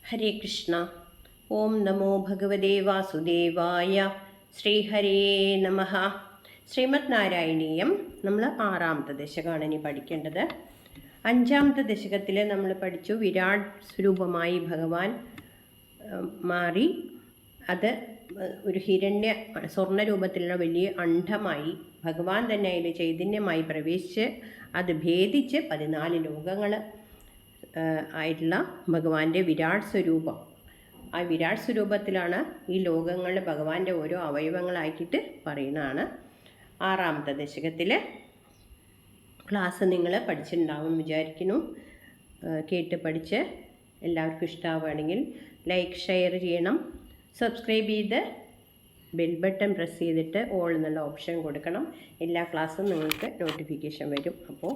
ഹരേ കൃഷ്ണ. ഓം നമോ ഭഗവതേ വാസുദേവായ. ശ്രീഹരേ നമഃ. ശ്രീമദ് നാരായണീയം നമ്മൾ 6ാമത്തെ ദശകമാണ് ഇനി പഠിക്കേണ്ടത്. 5ാമത്തെ ദശകത്തിൽ നമ്മൾ പഠിച്ചു വിരാട് സ്വരൂപമായി ഭഗവാൻ മാറി. അത് ഒരു സ്വർണ്ണ രൂപത്തിലുള്ള വലിയ അണ്ഡമായി ഭഗവാൻ തന്നെ അതിൽ ചൈതന്യമായി പ്രവേശിച്ച് അത് ഭേദിച്ച് 14 ലോകങ്ങൾ ആയിട്ടുള്ള ഭഗവാന്റെ വിരാട് സ്വരൂപം. ആ വിരാട് സ്വരൂപത്തിലാണ് ഈ ലോകങ്ങൾ ഭഗവാന്റെ ഓരോ അവയവങ്ങളാക്കിയിട്ട് പറയുന്നതാണ്. 6ാമത്തെ ദശകത്തിൽ ക്ലാസ് നിങ്ങൾ പഠിച്ചിട്ടുണ്ടാവും എന്ന് വിചാരിക്കുന്നു. കേട്ട് പഠിച്ച് എല്ലാവർക്കും ഇഷ്ടമാവുകയാണെങ്കിൽ ലൈക്ക് ഷെയർ ചെയ്യണം. സബ്സ്ക്രൈബ് ചെയ്ത് ബെൽ ബട്ടൺ പ്രസ് ചെയ്തിട്ട് ഓൾ എന്നുള്ള ഓപ്ഷൻ കൊടുക്കണം. എല്ലാ ക്ലാസ്സും നിങ്ങൾക്ക് നോട്ടിഫിക്കേഷൻ വരും. അപ്പോൾ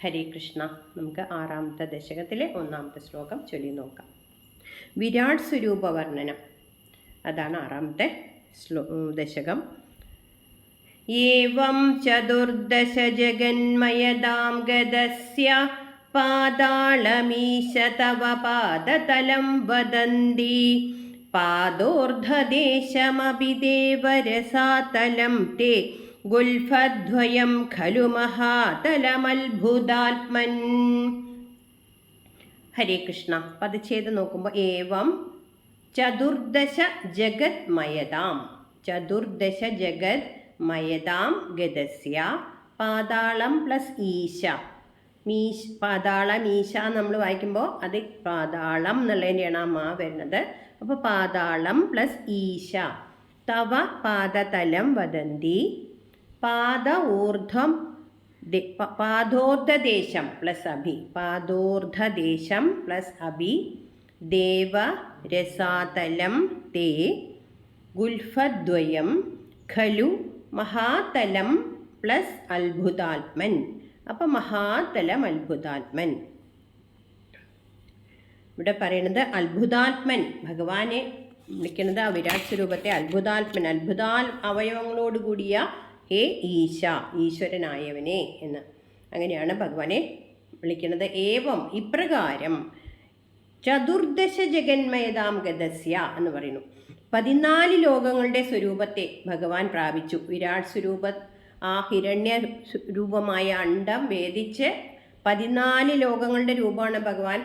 ഹരേ കൃഷ്ണ. നമുക്ക് 6ാമത്തെ ദശകത്തിലെ 1ാമത്തെ ശ്ലോകം ചൊല്ലി നോക്കാം. വിരാട് സ്വരൂപ വർണ്ണനം, അതാണ് 6ാമത്തെ ദശകം. ഏവം ചതുർദശ ജഗന്മയതാം ഗദസ്യ പാതാളമീശ തവ പാദതലം വദന്തി പാദോർധദേശമപി ദേവരസാതലം തേ ഗുൽഫദ്വയം ഖലു മഹാതലമത്ഭുതാത്മൻ. ഹരേ കൃഷ്ണ. പദച്ഛേദ നോക്കുമ്പോൾ ഏവം ചതുർദശ ജഗന്മയതാം, ചതുർദശ ജഗന്മയതാം ഗദസ്യ പാതാളം പ്ലസ് ഈശ. പാതാളം ഈശ നമ്മൾ വായിക്കുമ്പോൾ അത് പാതാളം എന്നുള്ളതിൻ്റെയാണ് ആ മാ വരുന്നത്. അപ്പോൾ പാതാളം പ്ലസ് ഈശ തവ പാദതലം വദന്തി പാദ ഊർധ്വം പാദോർധദേശം പ്ലസ് അഭി, പാദോർധദേശം പ്ലസ് അഭി ദേവ രസാതലം തേ ഗുൽഫദ്വയം ഖലു മഹാതലം പ്ലസ് അത്ഭുതാത്മൻ. അപ്പം മഹാതലം അത്ഭുതാത്മൻ. ഇവിടെ പറയുന്നത് അത്ഭുതാത്മൻ, ഭഗവാനെ വിളിക്കുന്നത് ആ വിരാട് സ്വരൂപത്തെ അത്ഭുതാത്മൻ, അവയവങ്ങളോട് കൂടിയ ഹേ ഈശ, ഈശ്വരനായവനെ എന്ന്. അങ്ങനെയാണ് ഭഗവാനെ വിളിക്കുന്നത്. ഏവം ഇപ്രകാരം ചതുർദശ ജഗന്മയതാം ഗദസ്യ എന്ന് പറയുന്നു. 14 ലോകങ്ങളുടെ സ്വരൂപത്തെ ഭഗവാൻ പ്രാപിച്ചു. വിരാട് സ്വരൂപ ആ ഹിരണ്യ രൂപമായ അണ്ഡം ഭേദിച്ച് 14 ലോകങ്ങളുടെ രൂപമാണ് ഭഗവാൻ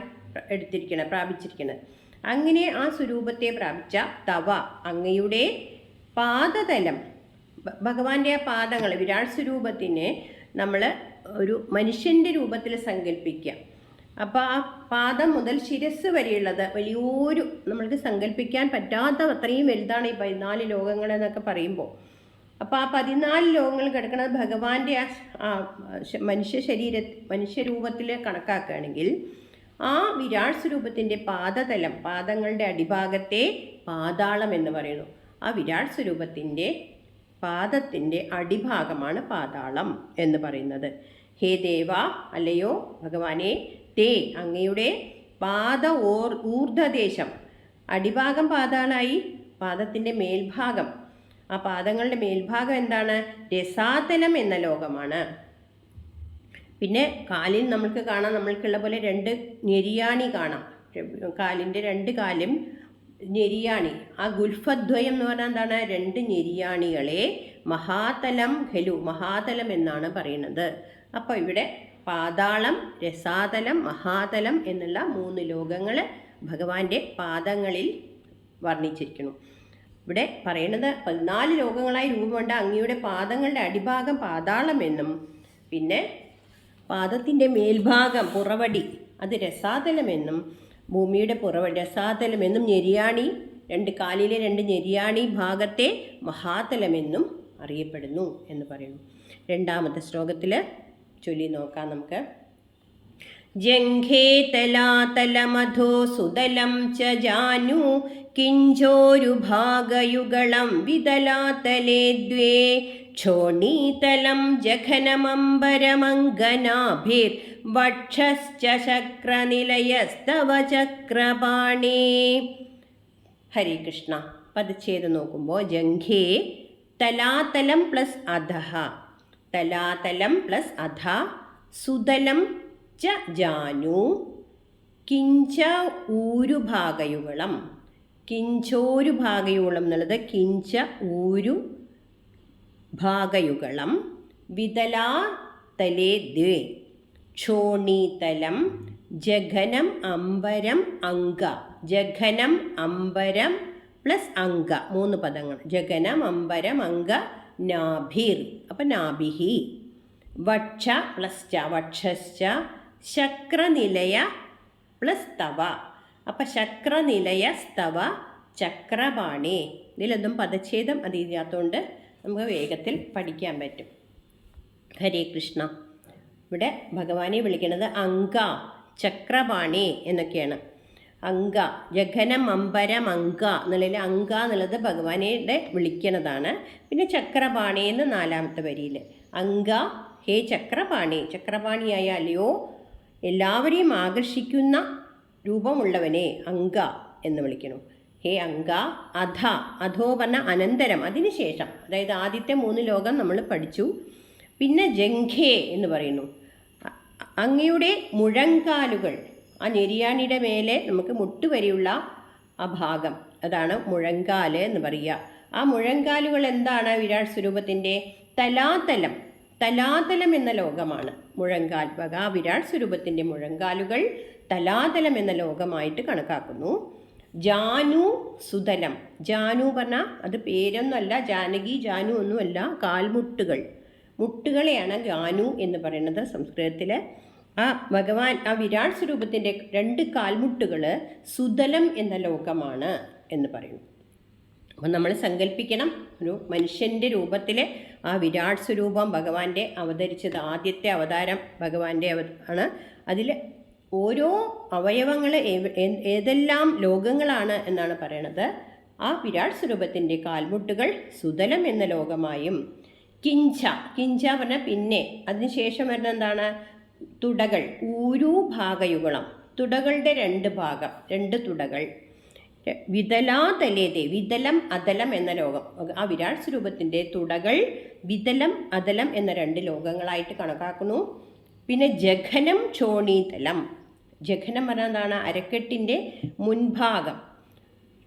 പ്രാപിച്ചിരിക്കുന്നത്. അങ്ങനെ ആ സ്വരൂപത്തെ പ്രാപിച്ച തവ അങ്ങയുടെ പാദതലം, ഭഗവാന്റെ ആ പാദങ്ങൾ, വിരാട് സ്വരൂപത്തിനെ നമ്മൾ ഒരു മനുഷ്യൻ്റെ രൂപത്തിൽ സങ്കല്പിക്കുക. അപ്പോൾ ആ പാദം മുതൽ ശിരസ് വരെയുള്ളത് വലിയൊരു, നമ്മൾക്ക് സങ്കല്പിക്കാൻ പറ്റാത്ത അത്രയും വലുതാണ് ഈ 14 ലോകങ്ങൾ എന്നൊക്കെ പറയുമ്പോൾ. അപ്പോൾ ആ 14 ലോകങ്ങൾ കിടക്കുന്നത് ഭഗവാന്റെ ആ മനുഷ്യരൂപത്തിൽ കണക്കാക്കുകയാണെങ്കിൽ ആ വിരാട് സ്വരൂപത്തിൻ്റെ പാദതലം, പാദങ്ങളുടെ അടിഭാഗത്തെ പാതാളം എന്ന് പറയുന്നു. ആ വിരാട് സ്വരൂപത്തിൻ്റെ പാദത്തിൻ്റെ അടിഭാഗമാണ് പാതാളം എന്ന് പറയുന്നത്. ഹേ ദേവ, അല്ലയോ ഭഗവാനെ, തേ അങ്ങയുടെ ഊർധ്വദേശം, അടിഭാഗം പാതാളായി, പാദത്തിൻ്റെ മേൽഭാഗം, ആ പാദങ്ങളുടെ മേൽഭാഗം എന്താണ്? രസാതലം എന്ന ലോകമാണ്. പിന്നെ കാലിൽ നമ്മൾക്ക് കാണാം, നമ്മൾക്കുള്ള പോലെ 2 ഞെരിയാണി കാണാം. കാലിൻ്റെ 2 കാലും ഞെരിയാണി. ആ ഗുൽഫദ്വയം എന്ന് പറഞ്ഞാൽ എന്താണ്? 2 ഞെരിയാണികളെ മഹാതലം ഖലു, മഹാതലം എന്നാണ് പറയുന്നത്. അപ്പോൾ ഇവിടെ പാതാളം, രസാതലം, മഹാതലം എന്നുള്ള 3 ലോകങ്ങൾ ഭഗവാന്റെ പാദങ്ങളിൽ വർണ്ണിച്ചിരിക്കുന്നു. ഇവിടെ പറയുന്നത് 14 ലോകങ്ങളായി രൂപമുണ്ട് അങ്ങയുടെ പാദങ്ങളുടെ അടിഭാഗം പാതാളമെന്നും, പിന്നെ പാദത്തിൻ്റെ മേൽഭാഗം പുറവടി അത് രസാതലമെന്നും, ഭൂമിയുടെ പുറവടി രസാതലമെന്നും, ഞെരിയാണി 2 കാലിലെ 2 ഞെരിയാണി ഭാഗത്തെ മഹാതലമെന്നും അറിയപ്പെടുന്നു എന്ന് പറയുന്നു. 2ാമത്തെ ശ്ലോകത്തിൽ ചൊല്ലി നോക്കാം നമുക്ക്. ജംഘേ തലാതലമധോ സുതലം ച ജാനു കിഞ്ചോരുഭാഗയുഗളം വിതലാതലേ ദ്വേ ക്ഷോണീതലം ജഘനമംബരമംഗനാഭിർ വക്ഷശ്ച ശക്രനിലയസ്തവ ചക്രപാണേ. ഹരേ കൃഷ്ണ. പദച്ഛേദം നോക്കുമ്പോൾ ജംഘേ തലാതലം പ്ലസ് അധഃ, തലാതലം പ്ലസ് അധ സുതലം ച ജാനു കിഞ്ച ഊരുഭാഗയുകളം. കിഞ്ചോരു ഭാഗയുകളം എന്നുള്ളത് കിഞ്ച ഊരു ഭാഗയുകളം. വിതലാ തലേ ദ്വേ ക്ഷോണീതലം. ജഘനം അംബരം അങ്ക. ജഘനം അംബരം പ്ലസ് അങ്ക, 3 പദങ്ങൾ. ജഘനം അംബരം അങ്ക നാഭിർ, അപ്പം നാഭിഹി. വക്ഷ പ്ലസ് ച വക്ഷശ്ച. ശക്രനിലയ പ്ലസ് തവ, അപ്പം ശക്രനിലയ സ്തവ ചക്രപാണി. ഇതിലൊന്നും പദച്ഛേദം അറിയാത്തതുകൊണ്ട് നമുക്ക് വേഗത്തിൽ പഠിക്കാൻ പറ്റും. ഹരേ കൃഷ്ണ. ഇവിടെ ഭഗവാനെ വിളിക്കുന്നത് അങ്ക, ചക്രപാണി എന്നൊക്കെയാണ്. അങ്ക, ജഘനം അംബരം അങ്ക എന്നുള്ളതിൽ അങ്ക എന്നുള്ളത് ഭഗവാനെ വിളിക്കുന്നതാണ്. പിന്നെ ചക്രപാണി എന്ന് 4ാമത്തെ വരിയിൽ അങ്ക ഹേ ചക്രപാണി, ചക്രപാണിയായ അല്ലയോ എല്ലാവരെയും ആകർഷിക്കുന്ന രൂപമുള്ളവനെ അങ്ക എന്ന് വിളിക്കണം. ഹേ അങ്ക. അധ, അധോ പറഞ്ഞ അനന്തരം, അതിനുശേഷം, അതായത് ആദ്യത്തെ 3 ലോകം നമ്മൾ പഠിച്ചു. പിന്നെ ജംഘേ എന്ന് പറയുന്നു, അങ്ങയുടെ മുഴങ്കാലുകൾ. ആ നെരിയാണിയുടെ മേലെ നമുക്ക് മുട്ടുവരെയുള്ള ആ ഭാഗം, അതാണ് മുഴങ്കാല് എന്ന് പറയുക. ആ മുഴങ്കാലുകൾ എന്താണ്? വിരാട് സ്വരൂപത്തിൻ്റെ തലാതലം. തലാതലം എന്ന ലോകമാണ് മുഴങ്കാൽ. ആ വിരാട് സ്വരൂപത്തിൻ്റെ മുഴങ്കാലുകൾ തലാതലം എന്ന ലോകമായിട്ട് കണക്കാക്കുന്നു. ജാനു സുതലം. ജാനു പറഞ്ഞാൽ അത് പേരൊന്നുമല്ല, ജാനകി ജാനു ഒന്നുമല്ല, കാൽമുട്ടുകൾ. മുട്ടുകളെയാണ് ജാനു എന്ന് പറയുന്നത് സംസ്കൃതത്തിൽ. ആ ഭഗവാൻ, ആ വിരാട് സ്വരൂപത്തിൻ്റെ 2 കാൽമുട്ടുകൾ സുതലം എന്ന ലോകമാണ് എന്ന് പറയുന്നു. അപ്പം നമ്മൾ സങ്കല്പിക്കണം, ഒരു മനുഷ്യൻ്റെ രൂപത്തിൽ ആ വിരാട് സ്വരൂപം ഭഗവാന്റെ അവതരിച്ചത്. ആദ്യത്തെ അവതാരം ഭഗവാന്റെ ആണ്. അതിൽ ഓരോ അവയവങ്ങൾ ഏതെല്ലാം ലോകങ്ങളാണ് എന്നാണ് പറയണത്. ആ വിരാട് സ്വരൂപത്തിൻ്റെ കാൽമുട്ടുകൾ സുതലം എന്ന ലോകമായും. കിഞ്ച, കിഞ്ച പറഞ്ഞാൽ പിന്നെ, അതിനുശേഷം വരുന്ന എന്താണ്? തുടകൾ. ഊരു ഭാഗയുകളം, തുടകളുടെ 2 ഭാഗം, 2 തുടകൾ. വിതലാ തലേതേ, വിതലം അതലം എന്ന ലോകം. ആ വിരാട് സ്വരൂപത്തിൻ്റെ തുടകൾ വിതലം അതലം എന്ന 2 ലോകങ്ങളായിട്ട് കണക്കാക്കുന്നു. പിന്നെ ജഘനം ക്ഷോണീതലം. ജഘനം പറഞ്ഞാൽ എന്താണ്? അരക്കെട്ടിൻ്റെ മുൻഭാഗം.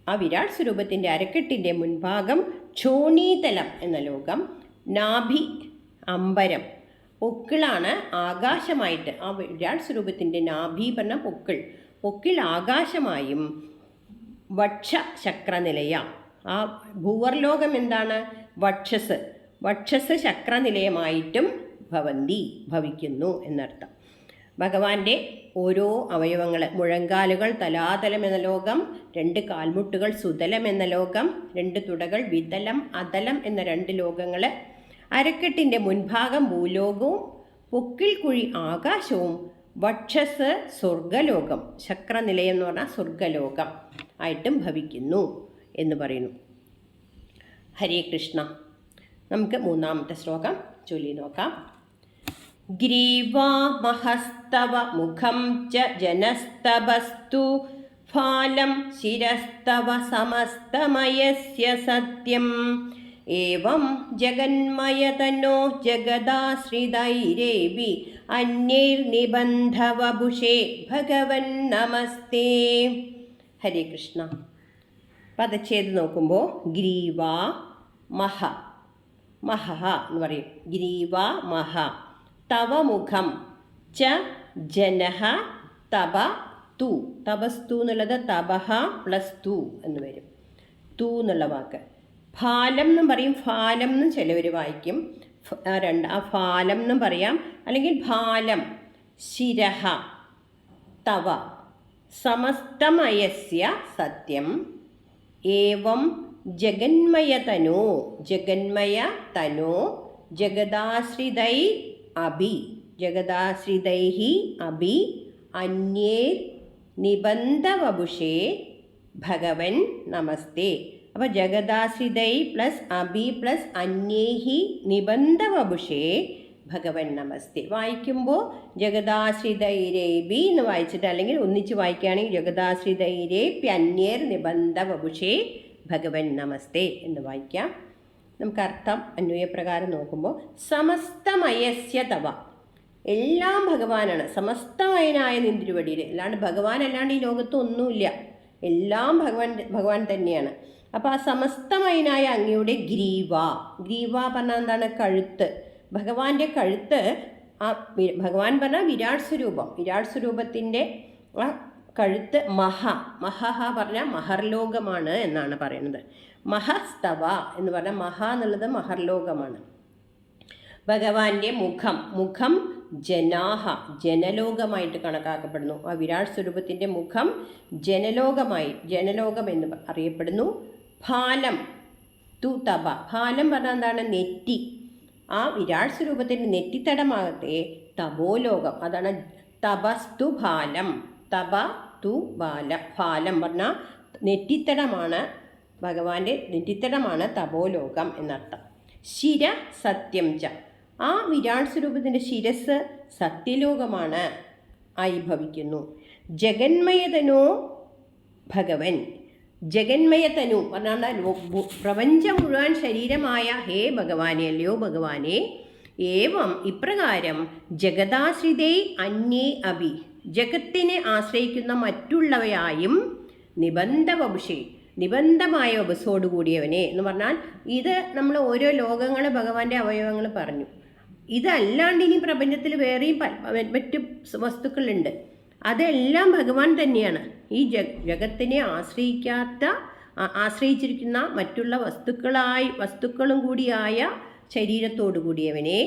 ആ വിരാട് സ്വരൂപത്തിൻ്റെ അരക്കെട്ടിൻ്റെ മുൻഭാഗം ക്ഷോണീതലം എന്ന ലോകം. നാഭി അംബരം, പൊക്കിളാണ് ആകാശമായിട്ട്. ആ വിരാട് സ്വരൂപത്തിൻ്റെ നാഭി പറഞ്ഞ പൊക്കിൾ, പൊക്കിൾ ആകാശമായും. വക്ഷ ശക്രനിലയ, ആ ഭൂവർലോകം എന്താണ്? വക്ഷസ്, വക്ഷസ് ശക്രനിലയമായിട്ടും ഭവിക്കുന്നു എന്നർത്ഥം. ഭഗവാന്റെ ഓരോ അവയവങ്ങൾ, മുഴങ്കാലുകൾ തലാതലം എന്ന ലോകം, 2 കാൽമുട്ടുകൾ സുതലം എന്ന ലോകം, 2 തുടകൾ വിതലം അതലം എന്ന 2 ലോകങ്ങൾ, അരക്കെട്ടിൻ്റെ മുൻഭാഗം ഭൂലോകവും പൊക്കിൽ കുഴി ആകാശവും, വക്ഷസ് സ്വർഗലോകം, ശക്രനിലയം എന്ന് പറഞ്ഞാൽ സ്വർഗലോകം ആയിട്ടും ഭവിക്കുന്നു എന്ന് പറയുന്നു. ഹരേ കൃഷ്ണ. നമുക്ക് 3ാമത്തെ ശ്ലോകം ചൊല്ലി നോക്കാം. ഗ്രീവാമഹസ്തവ മുഖം ച ജനസ്തവസ്തു ഫാലം ശിരസ്തവ സമസ്തമയസ്യ സത്യം ഏവം ജഗന്മയതനോ ജഗദാശ്രിതൈരേവി അന്യൈർനിബന്ധവഭുഷേ ഭഗവൻ നമസ്തേ. ഹരേ കൃഷ്ണ. പദച്ഛേദം നോക്കുമ്പോൾ ഗ്രീവ മഹ, മഹ എന്ന് പറയും. ഗ്രീവ മഹ. തവ മുഖം ച ജനഃ തപ തു. തപസ്തു എന്നുള്ളത് തപഹ പ്ലസ് തു എന്ന് വരും. തു എന്നുള്ള വാക്ക്. ഫാലം എന്നും പറയും, ഫാലം എന്നും ചിലവർ വായിക്കും. ആ ഫാലം എന്നും പറയാം, അല്ലെങ്കിൽ ഫാലം. ശിരഹ തവ സമസ്തമയസ്യ സത്യം ഏവം ജഗന്മയതനോ, ജഗന്മയതനോ ജഗദാശ്രിതൈ അഭി, ജഗദാശ്രിതൈഹി അഭി അന്യേ നിബന്ധവപുഷേ ഭഗവൻ നമസ്തേ. അപ്പോൾ ജഗദാശ്രിതൈ പ്ലസ് അഭി പ്ലസ് അന്യേഹി നിബന്ധവപുഷേ ഭഗവൻ നമസ്തേ. വായിക്കുമ്പോൾ ജഗദാശ്രിതൈരേബി എന്ന് വായിച്ചിട്ട്, അല്ലെങ്കിൽ ഒന്നിച്ച് വായിക്കുകയാണെങ്കിൽ ജഗദാശ്രിതൈരേപ്യന്യേർ നിബന്ധവപുഷേ ഭഗവൻ നമസ്തേ എന്ന് വായിക്കാം. നമുക്ക് അർത്ഥം അന്വയപ്രകാരം നോക്കുമ്പോൾ സമസ്തമയസ്യ തവ, എല്ലാം ഭഗവാനാണ്. സമസ്തമയനായ നിന്തിരുവടിയിൽ, അല്ലാണ്ട് ഭഗവാൻ അല്ലാണ്ട് ഈ ലോകത്ത് ഒന്നുമില്ല. എല്ലാം ഭഗവാൻ തന്നെയാണ്. അപ്പോൾ ആ സമസ്തമയനായ അങ്ങയുടെ ഗ്രീവ, ഗ്രീവ പറഞ്ഞാൽ എന്താണ്? കഴുത്ത്. ഭഗവാന്റെ കഴുത്ത്, ആ ഭഗവാൻ പറഞ്ഞാൽ വിരാട് സ്വരൂപം, വിരാട് സ്വരൂപത്തിൻ്റെ ആ കഴുത്ത് മഹ പറഞ്ഞാൽ മഹർലോകമാണ് എന്നാണ് പറയുന്നത്. മഹസ്തവ എന്ന് പറഞ്ഞാൽ എന്നുള്ളത് മഹർലോകമാണ്. ഭഗവാന്റെ മുഖം ജനലോകമായിട്ട് കണക്കാക്കപ്പെടുന്നു. ആ വിരാട് സ്വരൂപത്തിൻ്റെ മുഖം ജനലോകം എന്ന് അറിയപ്പെടുന്നു. ഫാലം ഫാലം പറഞ്ഞാൽ എന്താണ്? നെറ്റി. ആ വിരാട് സ്വരൂപത്തിൻ്റെ നെറ്റിത്തടമാകത്തെ തപോലോകം, അതാണ് തപസ്തു ഫാലം. ഫാലം പറഞ്ഞാൽ നെറ്റിത്തടമാണ്, ഭഗവാന്റെ നെറ്റിത്തടമാണ് തപോലോകം എന്നർത്ഥം. ശിര സത്യം ച, ആ വിരാട് സ്വരൂപത്തിൻ്റെ ശിരസ് സത്യലോകമാണ്, ആയിഭവിക്കുന്നു. ജഗന്മയതനോ ഭഗവൻ, ജഗന്മയതനു പറഞ്ഞാൽ പ്രപഞ്ചം മുഴുവൻ ശരീരമായ ഹേ ഭഗവാനെ, അല്ലയോ ഭഗവാനെ, ഏവം ഇപ്രകാരം ജഗദാശ്രിതേ അന്യേ അഭി, ജഗത്തിനെ ആശ്രയിക്കുന്ന മറ്റുള്ളവയായും നിബന്ധവപുഷേ, നിബന്ധമായ വപസ്സോടുകൂടിയവനെ എന്ന് പറഞ്ഞാൽ ഇത് നമ്മൾ ഓരോ ലോകങ്ങൾ ഭഗവാന്റെ അവയവങ്ങൾ പറഞ്ഞു. ഇതല്ലാണ്ട് ഇനി പ്രപഞ്ചത്തിൽ വേറെയും മറ്റു വസ്തുക്കളുണ്ട്. അതെല്ലാം ഭഗവാൻ തന്നെയാണ്. ഈ ജഗത്തിനെ ആശ്രയിച്ചിരിക്കുന്ന മറ്റുള്ള വസ്തുക്കളും കൂടിയായ ശരീരത്തോടു കൂടിയവനെ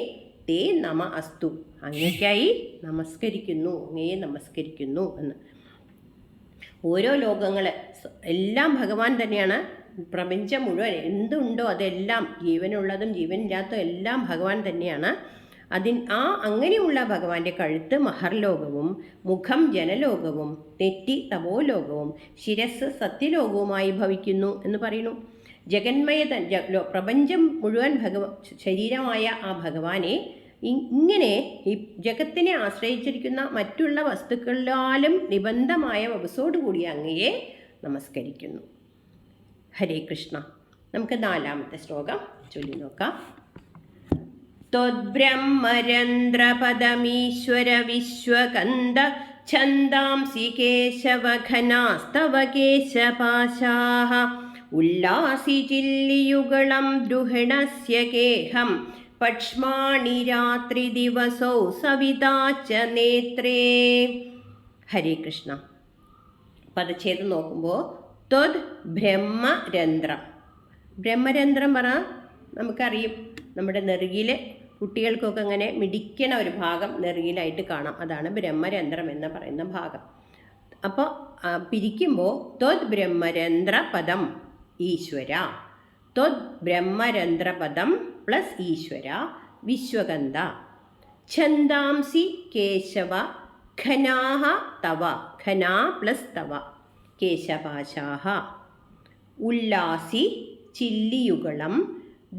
തേ നമ അസ്തു, അങ്ങേക്കായി നമസ്കരിക്കുന്നു, അങ്ങയെ നമസ്കരിക്കുന്നു എന്ന്. ഓരോ ലോകങ്ങൾ എല്ലാം ഭഗവാൻ തന്നെയാണ്. പ്രപഞ്ചം മുഴുവൻ എന്തുണ്ടോ അതെല്ലാം, ജീവനുള്ളതും ജീവനില്ലാത്തതും എല്ലാം ഭഗവാൻ തന്നെയാണ്. അങ്ങനെയുള്ള ഭഗവാന്റെ കഴുത്ത് മഹർലോകവും, മുഖം ജനലോകവും, നെറ്റി തപോലോകവും, ശിരസ് സത്യലോകവുമായി ഭവിക്കുന്നു എന്ന് പറയുന്നു. ജഗന്മയ പ്രപഞ്ചം മുഴുവൻ ശരീരമായ ആ ഭഗവാനെ ഇങ്ങനെ ഈ ജഗത്തിനെ ആശ്രയിച്ചിരിക്കുന്ന മറ്റുള്ള വസ്തുക്കളാലും നിബന്ധമായ വപസ്സോടുകൂടി അങ്ങയെ നമസ്കരിക്കുന്നു. ഹരേ കൃഷ്ണ. നമുക്ക് 4ാമത്തെ ശ്ലോകം ചൊല്ലി നോക്കാം. ത്വദ്ബ്രഹ്മരന്ധ്രപദമീശ്വര വിശ്വകന്ദ ഛന്ദാംസി കേശവഘനാസ്തവ കേശപാശാഃ ഉല്ലാസി ചില്ലിയുഗളം ദ്രുഹിണസ്യ കേഹം പക്ഷ്മാണി രാത്രി ദിവസൗ സവിതാച്ച നേത്രേ. ഹരേ കൃഷ്ണ. പദച്ഛേദം നോക്കുമ്പോൾ ത്വദ് ബ്രഹ്മരന്ധ്രം, ബ്രഹ്മരന്ധ്രം പറഞ്ഞാൽ നമുക്കറിയും, നമ്മുടെ നെറുകിലെ കുട്ടികൾക്കൊക്കെ അങ്ങനെ മിടിക്കണ ഒരു ഭാഗം നെറുകിലായിട്ട് കാണാം. അതാണ് ബ്രഹ്മരന്ധ്രം എന്ന് പറയുന്ന ഭാഗം. അപ്പോൾ പിരിക്കുമ്പോൾ ത്വദ് ബ്രഹ്മരന്ധ്രപദം ഈശ്വര, ത്വദ് ബ്രഹ്മരന്ധ്രപദം പ്ലസ് ഈശ്വര വിശ്വകന്ദ ഛന്ദാംസി കേശവ ഘനാഹ തവ, ഘനാ പ്ലസ് തവ കേശപാശാഃ ഉല്ലാസി ചില്ലിയുഗളം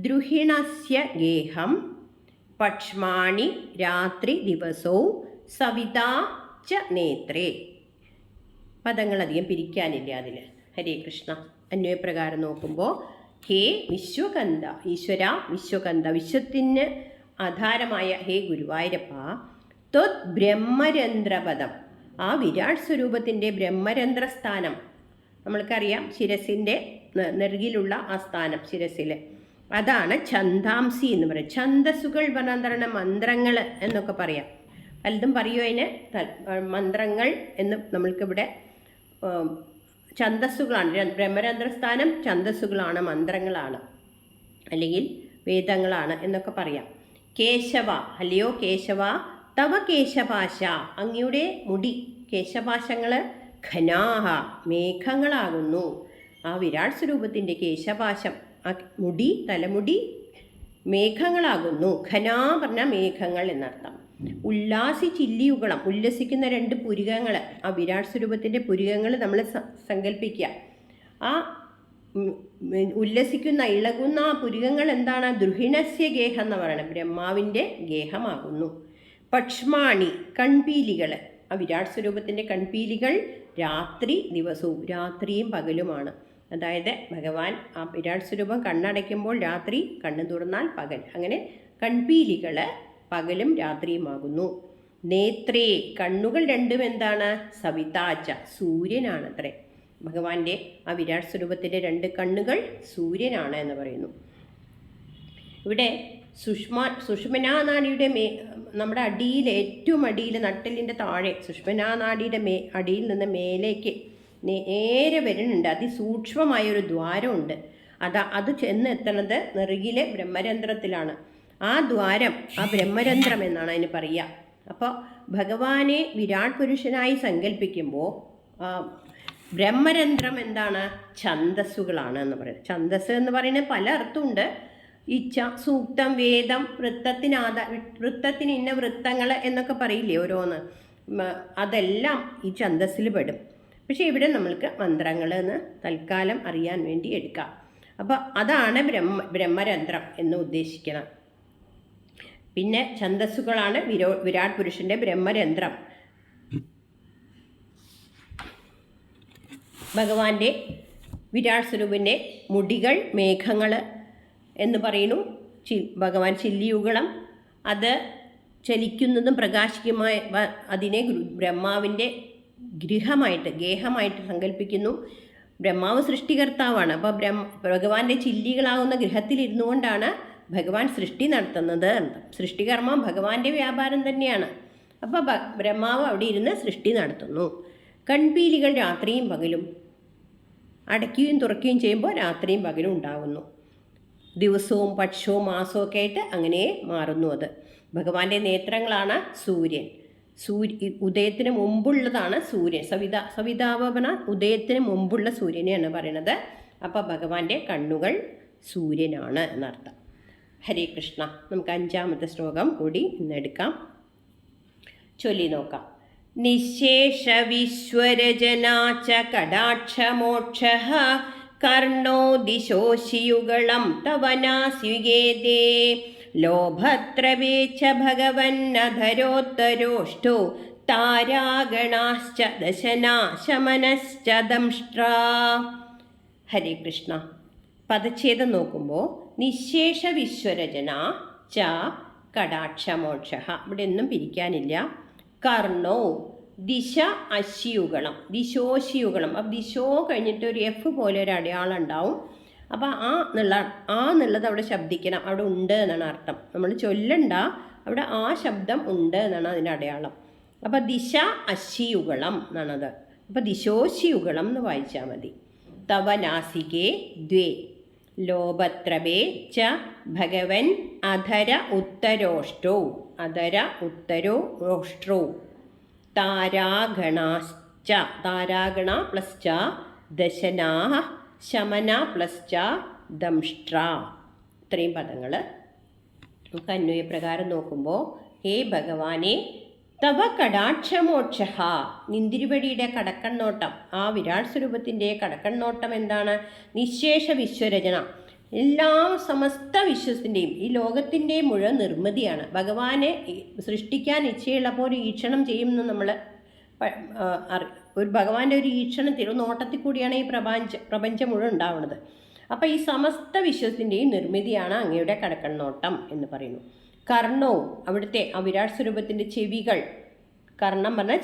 ദ്രുഹിണസ്യ ഗേഹം പക്ഷ്മാണി രാത്രി ദിവസൗ സവിതാ ച നേത്രേ. പദങ്ങളധികം പിരിക്കാനില്ല അതിൽ. ഹരേ കൃഷ്ണ. അന്വയപ്രകാരം നോക്കുമ്പോൾ ഹേ വിശ്വകന്ദ, ഈശ്വര വിശ്വകന്ദ, വിശ്വത്തിന് ആധാരമായ ഹേ ഗുരുവായൂരപ്പ, ത്വത് ബ്രഹ്മരന്ധ്രപദം, ആ വിരാട് സ്വരൂപത്തിൻ്റെ ബ്രഹ്മരന്ധ്രസ്ഥാനം നമ്മൾക്കറിയാം, ശിരസിൻ്റെ നെറുകിലുള്ള ആ സ്ഥാനം ശിരസിൽ, അതാണ് ഛന്ദാംസി എന്ന് പറയും. ഛന്ദസ്സുകൾ പറഞ്ഞാൽ മന്ത്രങ്ങൾ എന്നൊക്കെ പറയാം. പലതും പറയുമോ അതിന് മന്ത്രങ്ങൾ എന്ന്. നമ്മൾക്കിവിടെ ഛന്ദസ്സുകളാണ്, ബ്രഹ്മരന്ധ്രസ്ഥാനം ഛന്ദസ്സുകളാണ്, മന്ത്രങ്ങളാണ്, അല്ലെങ്കിൽ വേദങ്ങളാണ് എന്നൊക്കെ പറയാം. കേശവ, അല്ലയോ കേശവ, തവ കേശപാശ, അങ്ങയുടെ മുടി കേശപാശങ്ങൾ ഘനാഹ മേഘങ്ങളാകുന്നു. ആ വിരാട് സ്വരൂപത്തിൻ്റെ കേശപാശം, ആ മുടി തലമുടി മേഘങ്ങളാകുന്നു. ഘനാ പറഞ്ഞാൽ മേഘങ്ങൾ എന്നർത്ഥം. ഉല്ലാസി ചില്ലിയുഗളം, ഉല്ലസിക്കുന്ന 2 പുരികങ്ങൾ, ആ വിരാട് സ്വരൂപത്തിൻ്റെ പുരികങ്ങൾ നമ്മൾ സങ്കല്പിക്കുക. ആ ഉല്ലസിക്കുന്ന ഇളകുന്ന ആ പുരികങ്ങൾ എന്താണ്? ദ്രുഹിണസ്യ ഗേഹം എന്ന് പറയുന്നത് ബ്രഹ്മാവിൻ്റെ ഗേഹമാകുന്നു. പക്ഷ്മാണി കൺപീലികൾ, ആ വിരാട് സ്വരൂപത്തിൻ്റെ കൺപീലികൾ രാത്രി ദിവസവും, രാത്രിയും പകലുമാണ്. അതായത് ഭഗവാൻ ആ വിരാട് സ്വരൂപം കണ്ണടയ്ക്കുമ്പോൾ രാത്രി, കണ്ണു തുറന്നാൽ പകൽ, അങ്ങനെ കൺപീലികൾ പകലും രാത്രിയുമാകുന്നു. നേത്രേ കണ്ണുകൾ രണ്ടും എന്താണ്? സവിതാച്ച സൂര്യനാണത്രേ. ഭഗവാന്റെ ആ വിരാട് സ്വരൂപത്തിൻ്റെ 2 കണ്ണുകൾ സൂര്യനാണ് എന്ന് പറയുന്നു. ഇവിടെ സുഷുമ്നാ നാഡിയുടെ നമ്മുടെ അടിയിൽ, ഏറ്റവും അടിയിൽ, നട്ടെല്ലിൻ്റെ താഴെ സുഷുമ്നാ നാഡിയുടെ അടിയിൽ നിന്ന് മേലേക്ക് നേരെ വരുന്നുണ്ട്. അതിസൂക്ഷ്മമായൊരു ദ്വാരമുണ്ട്. അത് ചെന്നെത്തുന്നത് നെറുകിലെ ബ്രഹ്മരന്ധ്രത്തിലാണ്. ആ ദ്വാരം, ആ ബ്രഹ്മരന്ധ്രം എന്നാണ് അതിന് പറയുക. അപ്പോൾ ഭഗവാനെ വിരാട് പുരുഷനായി സങ്കല്പിക്കുമ്പോൾ ബ്രഹ്മരന്ധ്രം എന്താണ്? ഛന്ദസ്സുകളാണ് എന്ന് പറയുന്നത്. ഛന്ദസ് എന്ന് പറയുന്നത് പല അർത്ഥമുണ്ട്. ഇച്ഛ, സൂക്തം, വേദം, വൃത്തത്തിന് ഇന്ന വൃത്തങ്ങൾ എന്നൊക്കെ പറയില്ലേ ഓരോന്ന്, അതെല്ലാം ഈ ഛന്ദസ്സിൽ പെടും. പക്ഷേ ഇവിടെ നമ്മൾക്ക് മന്ത്രങ്ങൾ എന്ന് തൽക്കാലം അറിയാൻ വേണ്ടി എടുക്കാം. അപ്പോൾ അതാണ് ബ്രഹ്മരന്ധ്രം എന്ന് ഉദ്ദേശിക്കണം. പിന്നെ ഛന്ദസ്സുകളാണ് വിരാട് പുരുഷൻ്റെ ബ്രഹ്മരന്ധ്രം. ഭഗവാന്റെ വിരാട് സ്വരൂപിൻ്റെ മുടികൾ മേഘങ്ങൾ എന്ന് പറയുന്നു. ഭഗവാൻ ചില്ലിയുഗളം, അത് ചലിക്കുന്നതും പ്രകാശിക്കുമായ അതിനെ ബ്രഹ്മാവിൻ്റെ ഗേഹമായിട്ട് സങ്കല്പിക്കുന്നു. ബ്രഹ്മാവ് സൃഷ്ടികർത്താവാണ്. അപ്പോൾ ഭഗവാന്റെ ചില്ലികളാകുന്ന ഗൃഹത്തിലിരുന്നു കൊണ്ടാണ് ഭഗവാൻ സൃഷ്ടി നടത്തുന്നത്. സൃഷ്ടികർമ്മം ഭഗവാന്റെ വ്യാപാരം തന്നെയാണ്. അപ്പോൾ ബ്രഹ്മാവ് അവിടെ ഇരുന്ന് സൃഷ്ടി നടത്തുന്നു. കൺപീലികൾ രാത്രിയും പകലും അടയ്ക്കുകയും തുറക്കുകയും ചെയ്യുമ്പോൾ രാത്രിയും പകലും ഉണ്ടാകുന്നു. ദിവസവും പക്ഷവും മാസവും ഒക്കെ ആയിട്ട് അങ്ങനെ മാറുന്നു. അത് ഭഗവാന്റെ നേത്രങ്ങളാണ് സൂര്യൻ. ഉദയത്തിന് മുമ്പുള്ളതാണ് സൂര്യൻ. സവിതാപന ഉദയത്തിന് മുമ്പുള്ള സൂര്യനെയാണ് പറയണത്. അപ്പോൾ ഭഗവാന്റെ കണ്ണുകൾ സൂര്യനാണ് എന്നർത്ഥം. ഹരേ കൃഷ്ണ. നമുക്ക് 5ാമത്തെ ശ്ലോകം കൂടി ഇന്നെടുക്കാം, ചൊല്ലി നോക്കാം. നിശേഷ വിശ്വരജനാച കടാക്ഷമോക്ഷഃ കർണോ ദിശോശിയുഗളം തവനാസ്യുഗേദേ ലോഭത്രവേച്ച ഭഗവന്നധരോത്തരോഷ്ടോ താരാഗണാശ്ച ദശനാ ശമനശ്ച ദംഷ്ട്രാ. ഹരേ കൃഷ്ണ. പദച്ഛേദം നോക്കുമ്പോൾ നിശേഷ വിശ്വരചന ച കടാക്ഷമോക്ഷ, ഇവിടെ ഒന്നും പിരിക്കാനില്ല. കർണോ ദിശ അശിയുഗളം, ദിശോശിയുഗളം. അപ്പം ദിശോ കഴിഞ്ഞിട്ട് ഒരു എഫ് പോലെ ഒരു അടയാളം ഉണ്ടാവും. അപ്പോൾ എന്നുള്ളത് അവിടെ ശബ്ദിക്കണം, അവിടെ ഉണ്ട് എന്നാണ് അർത്ഥം. നമ്മൾ ചൊല്ലണ്ട, അവിടെ ആ ശബ്ദം ഉണ്ട് എന്നാണ് അതിൻ്റെ അടയാളം. അപ്പം ദിശ അശിയുഗളം എന്നാണത്. അപ്പം ദിശോശിയുഗളം എന്ന് വായിച്ചാൽ മതി. തവ നാസികേ ദ്വേ ലോപത്രവേ ച ഭഗവൻ അധര ഉത്തരോഷ്ടോ, അധര ഉത്തരോഷ്ടോ താരാഗണാശ്ച, താരാഗണ പ്ലസ് ച ദശനാ ശമന പ്ലസ് ച ദംഷ്ട്ര. ഇത്രയും പദങ്ങൾ നമുക്ക് അന്വയപ്രകാരം നോക്കുമ്പോൾ, ഹേ ഭഗവാനെ തവ കടാക്ഷമോക്ഷ, നിന്തിരുവടിയുടെ കടക്കണ്ണോട്ടം, ആ വിരാട് സ്വരൂപത്തിൻ്റെ കടക്കണ്ണോട്ടം എന്താണ്? നിശേഷ വിശ്വരചന, എല്ലാ സമസ്ത വിശ്വത്തിൻ്റെയും ഈ ലോകത്തിൻ്റെ മുഴുവൻ നിർമ്മിതിയാണ്. ഭഗവാനെ സൃഷ്ടിക്കാൻ ഇച്ഛയുള്ളപ്പോൾ ഒരു ഈക്ഷണം ചെയ്യുമെന്ന് നമ്മൾ ഒരു ഭഗവാന്റെ ഒരു ഈക്ഷണത്തിൽ, ഒരു നോട്ടത്തിൽ കൂടിയാണ് ഈ പ്രപഞ്ചം മുഴുവൻ ഉണ്ടാവുന്നത്. അപ്പോൾ ഈ സമസ്ത വിശ്വത്തിൻ്റെയും നിർമ്മിതിയാണ് അങ്ങയുടെ കടക്കണ്ണോട്ടം എന്ന് പറയുന്നു. കർണോ, അവിടുത്തെ ആ വിരാട് സ്വരൂപത്തിൻ്റെ ചെവികൾ, കർണം പറഞ്ഞാൽ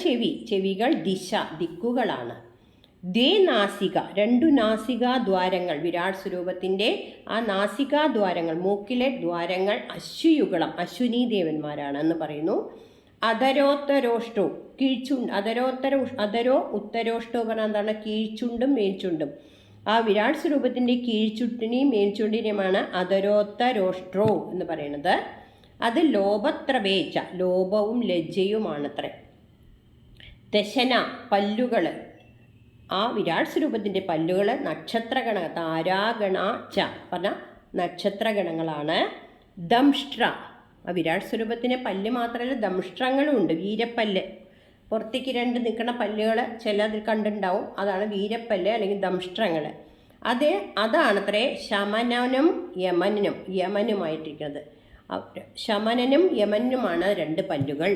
ചെവികൾ ദിശ ദിക്കുകളാണ്. ദ്വേ നാസിക, 2 നാസികാദ്വാരങ്ങൾ, വിരാട് സ്വരൂപത്തിൻ്റെ ആ നാസികാദ്വാരങ്ങൾ, മൂക്കിലെ ദ്വാരങ്ങൾ അശ്വയുഗളം, അശ്വിനി ദേവന്മാരാണ് എന്ന് പറയുന്നു. അധരോത്തരോഷ്ടോ, കീഴ്ചുണ്ട്, അധരോ ഉത്തരോഷ്ടോ പറഞ്ഞാൽ എന്താണ്? കീഴ്ചുണ്ടും മേൽചുണ്ടും. ആ വിരാട് സ്വരൂപത്തിൻ്റെ കീഴ്ചുണ്ടിനെയും മേൽചുണ്ടിനെയുമാണ് അധരോത്തരോഷ്ട്രോ എന്ന് പറയുന്നത്. അത് ലോപത്രവേച്ച, ലോപവും ലജ്ജയുമാണത്രേ. ദശന, പല്ലുകൾ, ആ വിരാട് സ്വരൂപത്തിൻ്റെ പല്ലുകൾ നക്ഷത്രഗണ, താരാഗണ ച പറഞ്ഞ നക്ഷത്രഗണങ്ങളാണ്. ദംഷ്ട്ര, ആ വിരാട് സ്വരൂപത്തിന് പല്ല് മാത്രമല്ല ദംഷ്ട്രങ്ങളും ഉണ്ട്. വീരപ്പല്ല്, പുറത്തേക്ക് 2 നിൽക്കുന്ന പല്ലുകൾ ചിലതിൽ കണ്ടുണ്ടാവും, അതാണ് വീരപ്പല്ല് അല്ലെങ്കിൽ ദംഷ്ട്രങ്ങൾ. അതാണത്രേ ശമനനും യമനുമായിട്ടിരിക്കുന്നത്. ശമനനും യമനുമാണ് 2 പല്ലുകൾ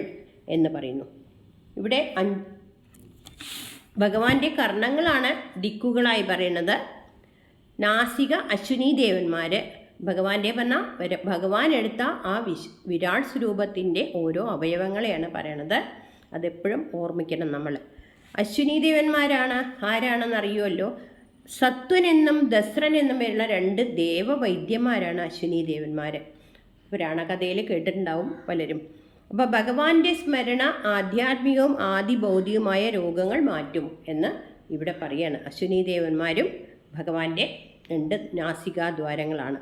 എന്ന് പറയുന്നു. ഇവിടെ ഭഗവാന്റെ കർണങ്ങളാണ് ദിക്കുകളായി പറയുന്നത്. നാസിക അശ്വിനി ദേവന്മാർ, ഭഗവാന്റെ പറഞ്ഞാൽ ഭഗവാൻ എടുത്ത ആ വിരാട് സ്വരൂപത്തിൻ്റെ ഓരോ അവയവങ്ങളെയാണ് പറയണത്. അതെപ്പോഴും ഓർമ്മിക്കണം നമ്മൾ. അശ്വിനി ദേവന്മാരാണ് ആരാണെന്ന് അറിയുമല്ലോ. സത്വനെന്നും ദസ്രനെന്നും വരുന്ന 2 ദേവവൈദ്യന്മാരാണ് അശ്വിനി ദേവന്മാർ. പുരാണകഥയിൽ കേട്ടിട്ടുണ്ടാവും പലരും. അപ്പോൾ ഭഗവാന്റെ സ്മരണ ആധ്യാത്മികവും ആദിബൗദ്ധികവുമായ രോഗങ്ങൾ മാറ്റും എന്ന് ഇവിടെ പറയാണ്. അശ്വിനി ദേവന്മാരും ഭഗവാന്റെ 2 നാസികാദ്വാരങ്ങളാണ്.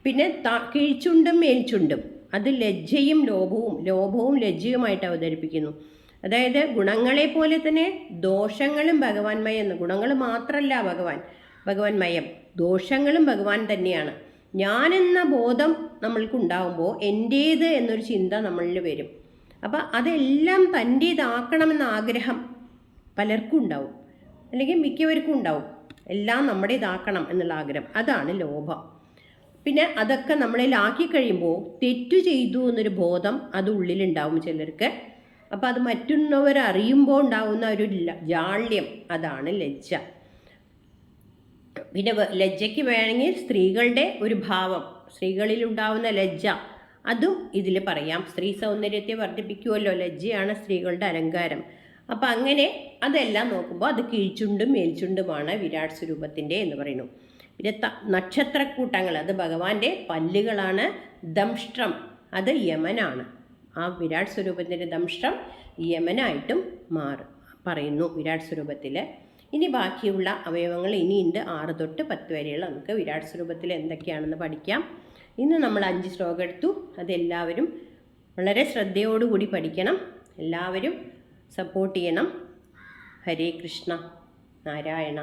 പിന്നെ കീഴ്ച്ചുണ്ടും മേൽച്ചുണ്ടും അത് ലജ്ജയും ലോഭവും ലജ്ജയുമായിട്ട് അവതരിപ്പിക്കുന്നു. അതായത് ഗുണങ്ങളെ പോലെ തന്നെ ദോഷങ്ങളും ഭഗവാൻമയം. ഗുണങ്ങൾ മാത്രമല്ല ഭഗവാൻമയം, ദോഷങ്ങളും ഭഗവാൻ തന്നെയാണ്. ഞാനെന്ന ബോധം നമ്മൾക്കുണ്ടാകുമ്പോൾ എൻ്റേത് എന്നൊരു ചിന്ത നമ്മളിൽ വരും. അപ്പം അതെല്ലാം തൻ്റേതാക്കണമെന്ന ആഗ്രഹം പലർക്കും ഉണ്ടാവും, അല്ലെങ്കിൽ മിക്കവർക്കും ഉണ്ടാവും. എല്ലാം നമ്മുടേതാക്കണം എന്നുള്ള ആഗ്രഹം, അതാണ് ലോഭം. പിന്നെ അതൊക്കെ നമ്മളിലാക്കി കഴിയുമ്പോൾ തെറ്റു ചെയ്തു എന്നൊരു ബോധം അത് ഉള്ളിലുണ്ടാവും ചിലർക്ക്. അപ്പോൾ അത് മറ്റുള്ളവർ അറിയുമ്പോൾ ഉണ്ടാകുന്ന ഒരു ജാള്യം, അതാണ് ലജ്ജ. പിന്നെ ലജ്ജയ്ക്ക് വേണമെങ്കിൽ സ്ത്രീകളുടെ ഒരു ഭാവം, സ്ത്രീകളിലുണ്ടാവുന്ന ലജ്ജ, അതും ഇതിൽ പറയാം. സ്ത്രീ സൗന്ദര്യത്തെ വർദ്ധിപ്പിക്കുമല്ലോ, ലജ്ജയാണ് സ്ത്രീകളുടെ അലങ്കാരം. അപ്പം അങ്ങനെ അതെല്ലാം നോക്കുമ്പോൾ അത് കീഴ്ച്ചുണ്ടും മേൽച്ചുണ്ടുമാണ് വിരാട് സ്വരൂപത്തിൻ്റെ എന്ന് പറയുന്നു. പിന്നെ നക്ഷത്രക്കൂട്ടങ്ങൾ, അത് ഭഗവാന്റെ പല്ലുകളാണ്. ദംഷ്ട്രം അത് യമനാണ്. ആ വിരാട് സ്വരൂപത്തിൻ്റെ ദംഷ്ട്രം യമനായിട്ടും പറയുന്നു വിരാട് സ്വരൂപത്തിൽ. ഇനി ബാക്കിയുള്ള അവയവങ്ങൾ ഇനിയുണ്ട്. 6 തൊട്ട് 10 വരെയുള്ള നമുക്ക് വിരാട് സ്വരൂപത്തിൽ എന്തൊക്കെയാണെന്ന് പഠിക്കാം. ഇന്ന് നമ്മൾ 5 ശ്ലോകം എടുത്തു. അതെല്ലാവരും വളരെ ശ്രദ്ധയോടുകൂടി പഠിക്കണം. എല്ലാവരും സപ്പോർട്ട് ചെയ്യണം. ഹരേ കൃഷ്ണ നാരായണ.